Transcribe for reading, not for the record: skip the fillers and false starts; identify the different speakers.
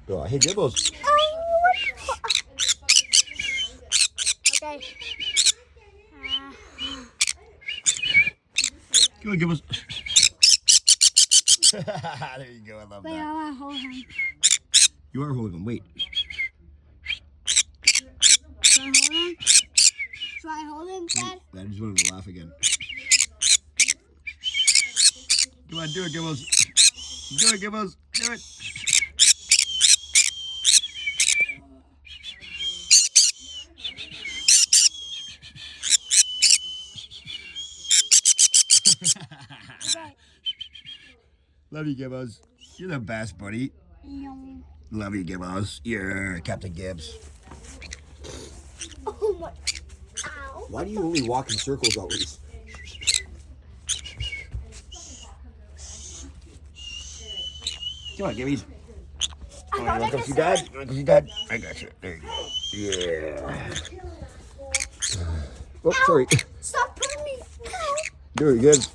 Speaker 1: Oh, hey, Gibbles.
Speaker 2: Okay.
Speaker 1: Come on, Gibbles. There you go. I love
Speaker 2: Wait, I
Speaker 1: that.
Speaker 2: want to hold him.
Speaker 1: You are holding him. Wait.
Speaker 2: Should I hold him? Should I hold him, Dad?
Speaker 1: I just wanted to laugh again. Come on, do it, Gibbles. Do it, Gibbles. Do it.
Speaker 2: Okay.
Speaker 1: Love you, Gibbles. You're the best, buddy.
Speaker 2: No.
Speaker 1: Love you, Gibbles. You're Captain Gibbs.
Speaker 2: Oh my. Ow.
Speaker 1: Why do you only walk in circles always? Come on, Gibbies. Oh, you want to come see Dad? You want to come see Dad? I got you. There you go. Yeah. Oh, sorry.
Speaker 2: Stop putting me. Ow.
Speaker 1: Very good.